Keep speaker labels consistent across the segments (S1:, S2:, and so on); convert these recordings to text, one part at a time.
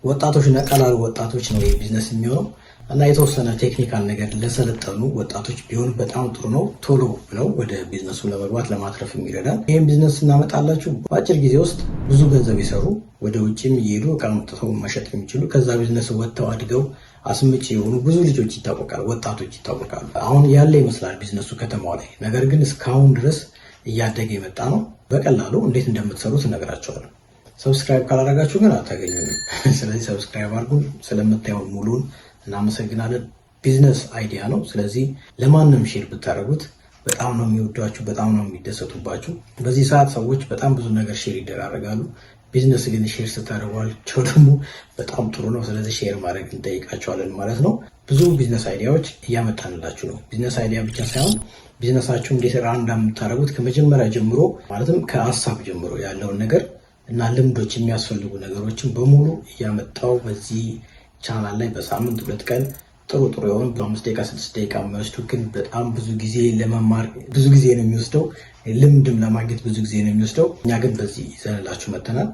S1: ወጣቶች ነቀላሉ ወጣቶች ነው ይሄ ቢዝነስ የሚሆነው እና የተወሰነ ቴክኒካል ነገር ለሰለጠኑ ወጣቶች ቢሆን በጣም ጥሩ ነው። ቶሎ ብለው ወደ ቢዝነሱ ለመግባት ለማትረፍ የሚረዳል። ይህም ቢዝነስ እናመጣላችሁ በአጭር ጊዜ ውስጥ ብዙ ገንዘብ የሰሩ ወደ ውጭም እየሄዱ እቃ አምጥተው መሸጥ የሚችሉ ከዛ ቢዝነስ ወጥተው አድገው አስምጪ የሆኑ ብዙ ልጆች ይታወቃሉ፣ ወጣቶች ይታወቃሉ። አሁን ያለ ይመስላል ቢዝነሱ ከተማው ላይ፣ ነገር ግን እስካሁን ድረስ እያደገ የመጣ ነው። በቀላሉ እንዴት እንደምትሰሩት እነግራቸዋለሁ። ሰብስክራይብ ካላደረጋችሁ ግን አታገኙም። ስለዚህ ሰብስክራይብ አድርጉን። ስለምታዩን ሙሉን እናመሰግናለን። ቢዝነስ አይዲያ ነው። ስለዚህ ለማንም ሼር ብታደርጉት በጣም ነው የሚወዷችሁ፣ በጣም ነው የሚደሰቱባችሁ። በዚህ ሰዓት ሰዎች በጣም ብዙ ነገር ሼር ይደራረጋሉ። ቢዝነስ ግን ሼር ስታደርጓቸው ደግሞ በጣም ጥሩ ነው። ስለዚህ ሼር ማድረግ እንጠይቃቸዋለን ማለት ነው። ብዙ ቢዝነስ አይዲያዎች እያመጣንላችሁ ነው። ቢዝነስ አይዲያ ብቻ ሳይሆን ቢዝነሳችሁ እንዴት ራን እንደምታደርጉት ከመጀመሪያ ጀምሮ ማለትም ከሀሳብ ጀምሮ ያለውን ነገር እና ልምዶች የሚያስፈልጉ ነገሮችን በሙሉ እያመጣው በዚህ ቻናል ላይ በሳምንት 2 ቀን ጥሩ የሆኑ 5 ደቂቃ 6 ደቂቃ የሚወስዱ ግን በጣም ብዙ ጊዜ ለመማር ብዙ ጊዜ ነው የሚወስደው፣ ልምድም ለማግኘት ብዙ ጊዜ ነው የሚወስደው። እኛ ግን በዚህ ይዘንላችሁ መጥተናል።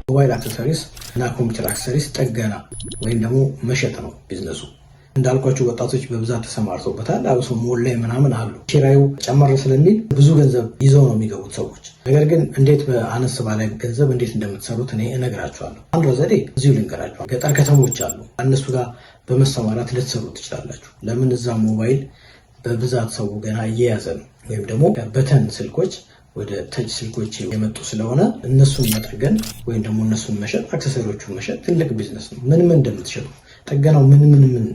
S1: ሞባይል አክሰሰሪስ እና ኮምፒውተር አክሰሰሪስ ጥገና ወይም ደግሞ መሸጥ ነው ቢዝነሱ። እንዳልኳችሁ ወጣቶች በብዛት ተሰማርተውበታል። አብሶ ሞል ላይ ምናምን አሉ። ኪራዩ ጨመር ስለሚል ብዙ ገንዘብ ይዘው ነው የሚገቡት ሰዎች። ነገር ግን እንዴት በአነስ ባለ ገንዘብ እንዴት እንደምትሰሩት እኔ እነግራችኋለሁ። አንድ ዘዴ እዚሁ ልንገራችኋል። ገጠር ከተሞች አሉ፣ እነሱ ጋር በመሰማራት ልትሰሩ ትችላላችሁ። ለምን እዛ ሞባይል በብዛት ሰው ገና እየያዘ ነው፣ ወይም ደግሞ በተን ስልኮች ወደ ተች ስልኮች የመጡ ስለሆነ እነሱን መጠገን ወይም ደግሞ እነሱን መሸጥ፣ አክሰሰሪዎቹን መሸጥ ትልቅ ቢዝነስ ነው። ምን እንደምትሸጡ ጥገናው ምን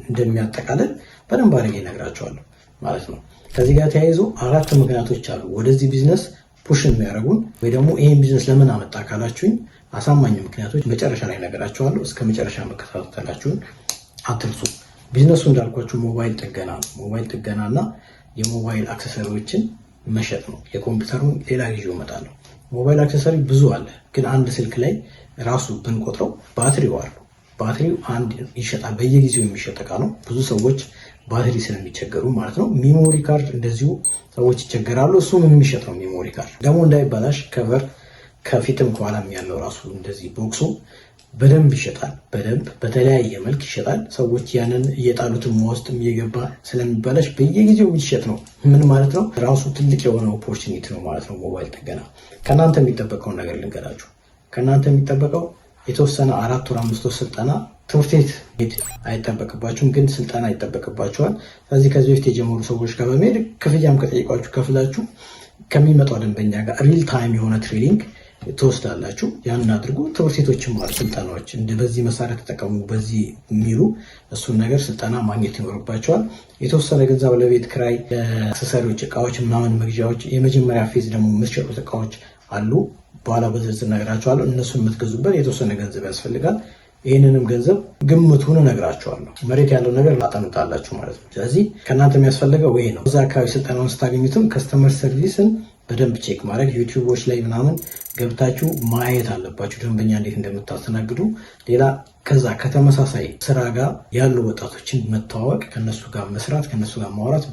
S1: እንደሚያጠቃልል በደንብ አድርጌ እነግራቸዋለሁ ማለት ነው። ከዚህ ጋር ተያይዞ 4 ምክንያቶች አሉ ወደዚህ ቢዝነስ ፑሽ የሚያደርጉን ወይ ደግሞ ይሄን ቢዝነስ ለምን አመጣ ካላችሁኝ አሳማኝ ምክንያቶች መጨረሻ ላይ እነግራቸዋለሁ። እስከ መጨረሻ መከታተላችሁን አትርሱ። ቢዝነሱ እንዳልኳችሁ ሞባይል ጥገና ነው። ሞባይል ጥገናና የሞባይል አክሰሰሪዎችን መሸጥ ነው። የኮምፒውተሩን ሌላ ጊዜ እመጣለሁ። ሞባይል አክሰሰሪ ብዙ አለ፣ ግን አንድ ስልክ ላይ ራሱ ብንቆጥረው ባትሪው አሉ። ባትሪው አንድ ይሸጣል፣ በየጊዜው የሚሸጥ እቃ ነው። ብዙ ሰዎች ባትሪ ስለሚቸገሩ ማለት ነው። ሚሞሪ ካርድ እንደዚሁ ሰዎች ይቸገራሉ። እሱም የሚሸጥ ነው። ሚሞሪ ካርድ ደግሞ እንዳይባላሽ ከቨር ከፊትም ከኋላም ያለው ራሱ እንደዚህ ቦክሱ በደንብ ይሸጣል። በደንብ በተለያየ መልክ ይሸጣል። ሰዎች ያንን እየጣሉትም ውስጥም እየገባ ስለሚባላሽ በየጊዜው የሚሸጥ ነው። ምን ማለት ነው? ራሱ ትልቅ የሆነ ኦፖርቹኒቲ ነው ማለት ነው ሞባይል ጥገና። ከእናንተ የሚጠበቀውን ነገር ልንገራችሁ። ከእናንተ የሚጠበቀው የተወሰነ 4 ወር 5 ወር ስልጠና፣ ትምህርት ቤት አይጠበቅባችሁም፣ ግን ስልጠና ይጠበቅባችኋል። ስለዚህ ከዚህ በፊት የጀመሩ ሰዎች ጋር በመሄድ ክፍያም ከጠይቋችሁ ከፍላችሁ ከሚመጣው ደንበኛ ጋር ሪል ታይም የሆነ ትሬኒንግ ትወስዳላችሁ። ያንን አድርጉ። ትምህርት ቤቶችም አሉ ስልጠናዎች፣ በዚህ መሳሪያ ተጠቀሙ በዚህ የሚሉ እሱን ነገር ስልጠና ማግኘት ይኖርባቸዋል። የተወሰነ ገንዘብ ለቤት ክራይ፣ ለአክሰሰሪዎች እቃዎች ምናምን መግዣዎች፣ የመጀመሪያ ፌዝ ደግሞ የምትሸጡት እቃዎች አሉ። በኋላ በዝርዝር እነግራችኋለሁ። እነሱን የምትገዙበት የተወሰነ ገንዘብ ያስፈልጋል። ይህንንም ገንዘብ ግምቱን እነግራችኋለሁ። መሬት ያለው ነገር ላጠኑታላችሁ ማለት ነው። ስለዚህ ከእናንተ የሚያስፈልገው ይሄ ነው። እዛ አካባቢ ስልጠናውን ስታገኙትም ከስተመር ሰርቪስን በደንብ ቼክ ማድረግ፣ ዩቲዩቦች ላይ ምናምን ገብታችሁ ማየት አለባችሁ፣ ደንበኛ እንዴት እንደምታስተናግዱ። ሌላ ከዛ ከተመሳሳይ ስራ ጋር ያሉ ወጣቶችን መተዋወቅ፣ ከነሱ ጋር መስራት፣ ከነሱ ጋር ማውራት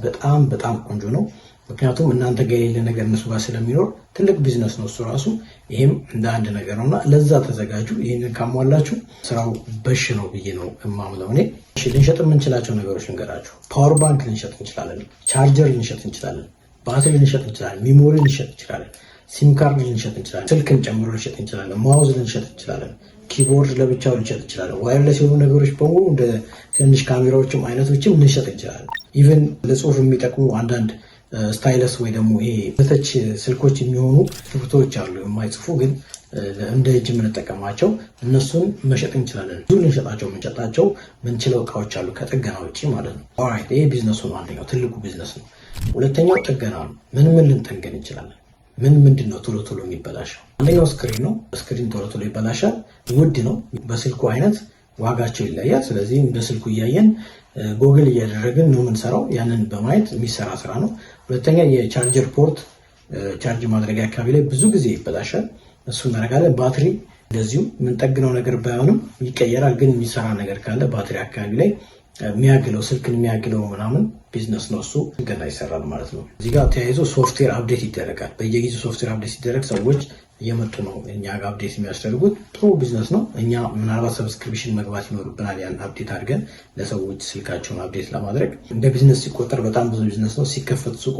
S1: በጣም ቆንጆ ነው። ምክንያቱም እናንተ ጋር የሌለ ነገር እነሱ ጋር ስለሚኖር ትልቅ ቢዝነስ ነው እሱ ራሱ። ይህም እንደ አንድ ነገር ነውና ለዛ ተዘጋጁ። ይህንን ካሟላችሁ ስራው በሽ ነው ብዬ ነው እማምነው እኔ። ልንሸጥ የምንችላቸው ነገሮች ልንገራችሁ። ፓወር ባንክ ልንሸጥ እንችላለን፣ ቻርጀር ልንሸጥ እንችላለን፣ ባትሪ ልንሸጥ እንችላለን፣ ሚሞሪ ልንሸጥ እንችላለን፣ ሲም ካርድ ልንሸጥ እንችላለን፣ ስልክን ጨምሮ ልንሸጥ እንችላለን፣ ማውዝ ልንሸጥ እንችላለን፣ ኪቦርድ ለብቻው ልንሸጥ እንችላለን። ዋይርለስ የሆኑ ነገሮች በሙሉ እንደ ትንሽ ካሜራዎችም አይነቶችም ልንሸጥ እንችላለን። ኢቨን ለጽሁፍ የሚጠቅሙ አንዳንድ ስታይለስ ወይ ደግሞ ይሄ በተች ስልኮች የሚሆኑ ስልኮች አሉ የማይጽፉ ግን እንደ እጅ የምንጠቀማቸው እነሱን መሸጥ እንችላለን። ብዙ ልንሸጣቸው የምንሸጣቸው ምንችለው እቃዎች አሉ ከጥገና ውጭ ማለት ነው። ኦራይት፣ ይሄ ቢዝነሱ ነው። አንደኛው ትልቁ ቢዝነስ ነው። ሁለተኛው ጥገና ነው። ምን ልንጠገን እንችላለን? ምንድን ነው ቶሎ የሚበላሸው? አንደኛው ስክሪን ነው። ስክሪን ቶሎ ይበላሻል። ውድ ነው። በስልኩ አይነት ዋጋቸው ይለያል። ስለዚህ እንደ ስልኩ እያየን ጎግል እያደረግን ነው የምንሰራው። ያንን በማየት የሚሰራ ስራ ነው። ሁለተኛ የቻርጀር ፖርት፣ ቻርጅ ማድረጊያ አካባቢ ላይ ብዙ ጊዜ ይበላሻል። እሱ እናደርጋለን። ባትሪ እንደዚሁ የምንጠግነው ነገር ባይሆንም ይቀየራል። ግን የሚሰራ ነገር ካለ ባትሪ አካባቢ ላይ የሚያግለው ስልክን የሚያግለው ምናምን ቢዝነስ ነው። እሱ ገና ይሰራል ማለት ነው። እዚህ ጋር ተያይዞ ሶፍትዌር አፕዴት ይደረጋል። በየጊዜው ሶፍትዌር አፕዴት ሲደረግ ሰዎች እየመጡ ነው እኛ ጋር አፕዴት የሚያስደርጉት። ጥሩ ቢዝነስ ነው። እኛ ምናልባት ሰብስክሪፕሽን መግባት ይኖርብናል ያን አፕዴት አድርገን ለሰዎች ስልካቸውን አፕዴት ለማድረግ። እንደ ቢዝነስ ሲቆጠር በጣም ብዙ ቢዝነስ ነው። ሲከፈት ሱቁ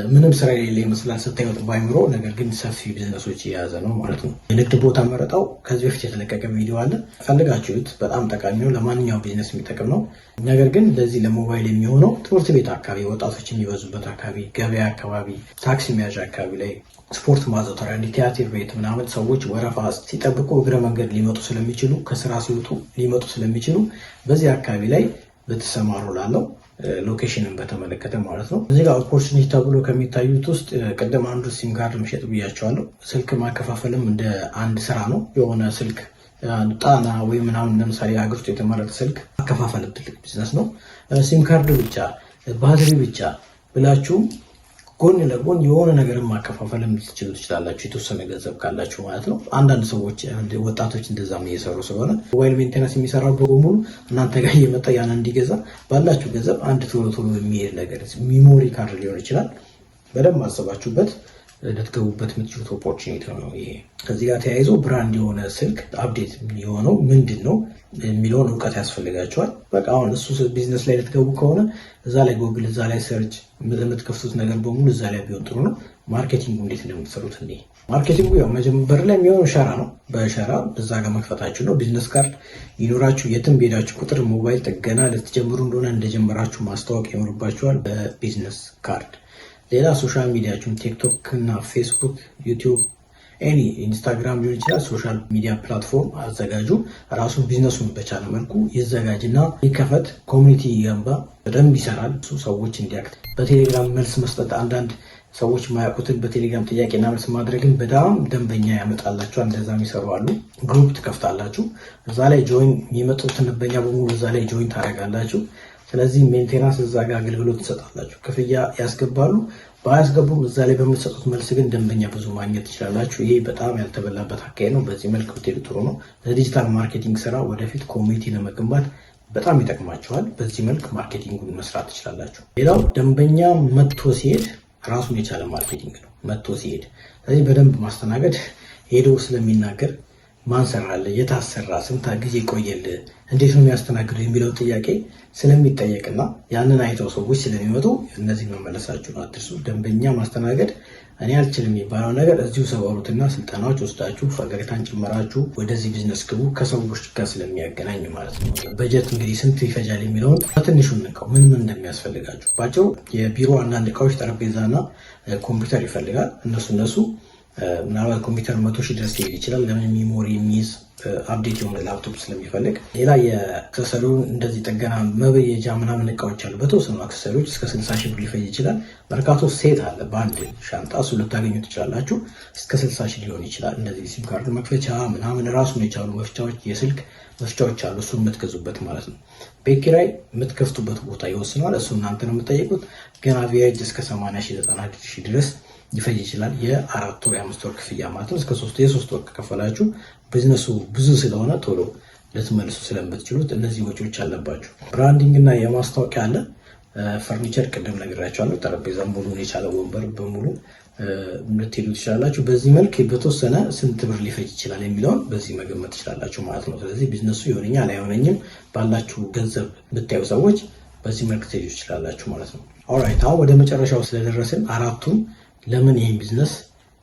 S1: ምንም ስራ የሌለ ይመስላል ስታዩት ባይምሮ፣ ነገር ግን ሰፊ ቢዝነሶች የያዘ ነው ማለት ነው። የንግድ ቦታ መረጣው ከዚህ በፊት የተለቀቀ ቪዲዮ አለ፣ ፈልጋችሁት። በጣም ጠቃሚ ነው። ለማንኛውም ቢዝነስ የሚጠቅም ነው። ነገር ግን ለዚህ ለሞባይል የሚሆነው ትምህርት ቤት አካባቢ፣ ወጣቶች የሚበዙበት አካባቢ፣ ገበያ አካባቢ፣ ታክሲ መያዣ አካባቢ ላይ፣ ስፖርት ማዘውተሪያ፣ ቲያትር ቤት ምናምን ሰዎች ወረፋ ሲጠብቁ እግረ መንገድ ሊመጡ ስለሚችሉ፣ ከስራ ሲወጡ ሊመጡ ስለሚችሉ በዚህ አካባቢ ላይ በተሰማሩ ላለው ሎኬሽንን በተመለከተ ማለት ነው። እዚህ ጋር ኦፖርቹኒቲ ተብሎ ከሚታዩት ውስጥ ቅድም አንዱ ሲም ካርድ መሸጥ ብያቸዋለሁ። ስልክ ማከፋፈልም እንደ አንድ ስራ ነው። የሆነ ስልክ ጣና ወይ ምናምን ለምሳሌ ሀገር ውስጥ የተመረጠ ስልክ ማከፋፈልም ትልቅ ቢዝነስ ነው። ሲም ካርድ ብቻ ባትሪ ብቻ ብላችሁ ጎን ለጎን የሆነ ነገር ማከፋፈልም ልትችሉ ትችላላችሁ፣ የተወሰነ ገንዘብ ካላችሁ ማለት ነው። አንዳንድ ሰዎች ወጣቶች እንደዛም እየሰሩ ስለሆነ ሞባይል ሜንቴናንስ የሚሰራው በሙሉ እናንተ ጋር እየመጣ ያን እንዲገዛ ባላችሁ ገንዘብ አንድ ቶሎ ቶሎ የሚሄድ ነገር ሚሞሪ ካርድ ሊሆን ይችላል። በደንብ አስባችሁበት ልትገቡበት የምትችሉት ኦፖርቹኒቲ ነው ይሄ። ከዚህ ጋር ተያይዞ ብራንድ የሆነ ስልክ አፕዴት የሆነው ምንድን ነው የሚለውን እውቀት ያስፈልጋቸዋል። በቃ አሁን እሱ ቢዝነስ ላይ ልትገቡ ከሆነ እዛ ላይ ጎግል፣ እዛ ላይ ሰርች የምትከፍቱት ነገር በሙሉ እዛ ላይ ቢሆን ጥሩ ነው። ማርኬቲንጉ እንዴት እንደምትሰሩት እንዴ? ማርኬቲንጉ ያው መጀመሪያ ላይ የሚሆነው ሸራ ነው። በሸራ እዛ ጋር መክፈታችሁ ነው። ቢዝነስ ካርድ ይኖራችሁ የትም ሄዳችሁ ቁጥር ሞባይል ጥገና ልትጀምሩ እንደሆነ እንደጀመራችሁ ማስታወቅ ይኖርባችኋል በቢዝነስ ካርድ። ሌላ ሶሻል ሚዲያችሁን ቲክቶክ እና ፌስቡክ፣ ዩቲዩብ፣ ኤኒ ኢንስታግራም ሊሆን ይችላል። ሶሻል ሚዲያ ፕላትፎርም አዘጋጁ። ራሱን ቢዝነሱን በቻለ መልኩ ይዘጋጅና ይከፈት። ኮሚኒቲ ይገንባ። በደንብ ይሰራል እሱ ሰዎች እንዲያክት። በቴሌግራም መልስ መስጠት፣ አንዳንድ ሰዎች የማያውቁትን በቴሌግራም ጥያቄና መልስ ማድረግን በጣም ደንበኛ ያመጣላቸዋል። እንደዛ የሚሰሩ አሉ። ግሩፕ ትከፍታላችሁ። እዛ ላይ ጆይን የሚመጡትን ደንበኛ በሙሉ እዛ ላይ ጆይን ታደርጋላችሁ። ስለዚህ ሜንቴናንስ እዛ ጋር አገልግሎት ትሰጣላችሁ። ክፍያ ያስገባሉ። ባያስገቡም እዛ ላይ በምትሰጡት መልስ ግን ደንበኛ ብዙ ማግኘት ትችላላችሁ። ይሄ በጣም ያልተበላበት አካሄድ ነው። በዚህ መልክ ብትሄዱ ጥሩ ነው። ለዲጂታል ማርኬቲንግ ስራ ወደፊት ኮሚኒቲ ለመገንባት በጣም ይጠቅማችኋል። በዚህ መልክ ማርኬቲንጉን መስራት ትችላላችሁ። ሌላው ደንበኛ መጥቶ ሲሄድ ራሱን የቻለ ማርኬቲንግ ነው። መጥቶ ሲሄድ ስለዚህ በደንብ ማስተናገድ፣ ሄዶ ስለሚናገር ማን ሰራልህ፣ የታሰራ፣ ስንት ጊዜ ቆየልህ፣ እንዴት ነው የሚያስተናግዱ የሚለው ጥያቄ ስለሚጠየቅና ያንን አይተው ሰዎች ስለሚመጡ እነዚህ መመለሳችሁን አትርሱ። ደንበኛ ማስተናገድ እኔ አልችልም የሚባለው ነገር እዚሁ ሰበሩትና ስልጠናዎች ወስዳችሁ ፈገግታን ጨምራችሁ ወደዚህ ቢዝነስ ግቡ። ከሰዎች ጋር ስለሚያገናኝ ማለት ነው። በጀት እንግዲህ ስንት ይፈጃል የሚለውን በትንሹ እንቀው ምን እንደሚያስፈልጋችሁ ባጭሩ። የቢሮ አንዳንድ እቃዎች ጠረጴዛና ኮምፒውተር ይፈልጋል። እነሱ ምናልባት ኮምፒውተር 100,000 ድረስ ሊሄድ ይችላል። ለምን ሚሞሪ የሚይዝ አፕዴት የሆነ ላፕቶፕ ስለሚፈልግ። ሌላ የአክሰሰሪውን እንደዚህ ጥገና መበየጃ ምናምን እቃዎች አሉ። በተወሰኑ አክሰሰሪዎች እስከ 60,000 ብር ሊፈጅ ይችላል። መርካቶ ሴት አለ በአንድ ሻንጣ፣ እሱ ልታገኙ ትችላላችሁ። እስከ 60,000 ሊሆን ይችላል። እንደዚህ ሲም ካርድ መክፈቻ ምናምን ራሱን የቻሉ መፍቻዎች፣ የስልክ መፍቻዎች አሉ። እሱ የምትገዙበት ማለት ነው። ቤት ኪራይ የምትከፍቱበት ቦታ ይወስነዋል። እሱ እናንተ ነው የምትጠይቁት። ግን አቪያጅ እስከ 80,000 90,000 ድረስ ሊፈጅ ይችላል። የ4 ወር የ5 ወር ክፍያ ማለት ነው። እስከ 3 ወር ከከፈላችሁ ቢዝነሱ ብዙ ስለሆነ ቶሎ ልትመልሱ ስለምትችሉት እነዚህ ወጪዎች አለባችሁ። ብራንዲንግ እና የማስታወቂያ አለ። ፈርኒቸር ቅድም ነግራችኋለሁ። ጠረጴዛ ሙሉን የቻለ ወንበር በሙሉ ልትሄዱ ትችላላችሁ። በዚህ መልክ በተወሰነ ስንት ብር ሊፈጅ ይችላል የሚለውን በዚህ መገመት ትችላላችሁ ማለት ነው። ስለዚህ ቢዝነሱ ይሆነኛል አይሆነኝም ባላችሁ ገንዘብ ብታዩ ሰዎች በዚህ መልክ ትሄዱ ትችላላችሁ ማለት ነው። ኦልራይት፣ አሁን ወደ መጨረሻው ስለደረስን አራቱን ለምን ይህን ቢዝነስ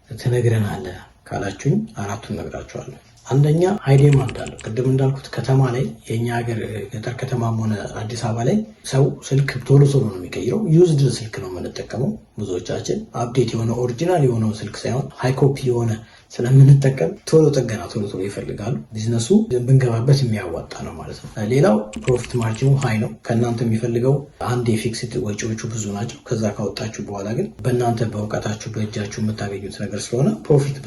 S1: ትነግረናለህ ካላችሁኝ አራቱን ነግራችኋለሁ። አንደኛ ሃይ ዲማንድ አለው። ቅድም እንዳልኩት ከተማ ላይ የኛ ሀገር ገጠር ከተማም ሆነ አዲስ አበባ ላይ ሰው ስልክ ቶሎ ነው የሚቀይረው። ዩዝድ ስልክ ነው የምንጠቀመው ብዙዎቻችን። አፕዴት የሆነ ኦሪጂናል የሆነው ስልክ ሳይሆን ሃይ ኮፒ የሆነ ስለምንጠቀም ቶሎ ጥገና ቶሎ ይፈልጋሉ። ቢዝነሱ ብንገባበት የሚያዋጣ ነው ማለት ነው። ሌላው ፕሮፊት ማርጂኑ ሃይ ነው። ከእናንተ የሚፈልገው አንድ የፊክስድ ወጪዎቹ ብዙ ናቸው። ከዛ ካወጣችሁ በኋላ ግን በእናንተ በእውቀታችሁ በእጃችሁ የምታገኙት ነገር ስለሆነ ፕሮፊት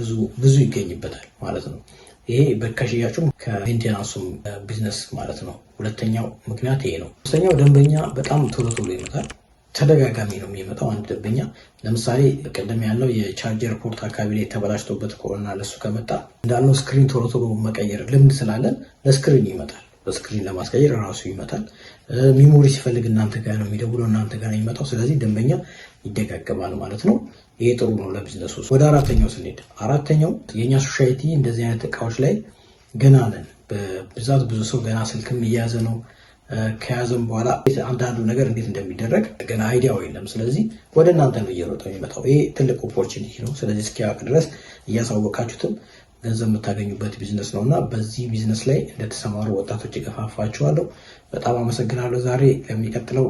S1: ብዙ ይገኝበታል ማለት ነው። ይሄ ከሽያጩም ከሜንቴናንሱም ቢዝነስ ማለት ነው። ሁለተኛው ምክንያት ይሄ ነው። ሶስተኛው ደንበኛ በጣም ቶሎ ይመጣል። ተደጋጋሚ ነው የሚመጣው። አንድ ደንበኛ ለምሳሌ ቀደም ያለው የቻርጀር ፖርት አካባቢ ላይ ተበላሽቶበት ከሆነና ለሱ ከመጣ እንዳልነው ስክሪን ቶሎ መቀየር ልምድ ስላለን ለስክሪን ይመጣል። በስክሪን ለማስቀየር ራሱ ይመታል። ሚሞሪ ሲፈልግ እናንተ ጋር ነው የሚደውለው፣ እናንተ ጋር ነው የሚመጣው። ስለዚህ ደንበኛ ይደጋገማል ማለት ነው። ይሄ ጥሩ ነው ለቢዝነሱ። ወደ አራተኛው ስንሄድ፣ አራተኛው የኛ ሶሳይቲ እንደዚህ አይነት እቃዎች ላይ ገና ነን። በብዛት ብዙ ሰው ገና ስልክም እየያዘ ነው። ከያዘም በኋላ አንዳንዱ ነገር እንዴት እንደሚደረግ ገና አይዲያው የለም። ስለዚህ ወደ እናንተ ነው እየሮጠ የሚመጣው። ይሄ ትልቅ ኦፖርቹኒቲ ነው። ስለዚህ እስኪያውቅ ድረስ እያሳወቃችሁትም ገንዘብ የምታገኙበት ቢዝነስ ነው እና በዚህ ቢዝነስ ላይ እንደተሰማሩ ወጣቶች እገፋፋችኋለሁ። በጣም አመሰግናለሁ። ዛሬ ለሚቀጥለው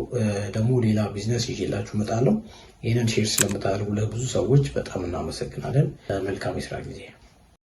S1: ደግሞ ሌላ ቢዝነስ ይዤላችሁ እመጣለሁ። ይህንን ሼር ስለምታደርጉ ለብዙ ሰዎች በጣም እናመሰግናለን። መልካም የስራ ጊዜ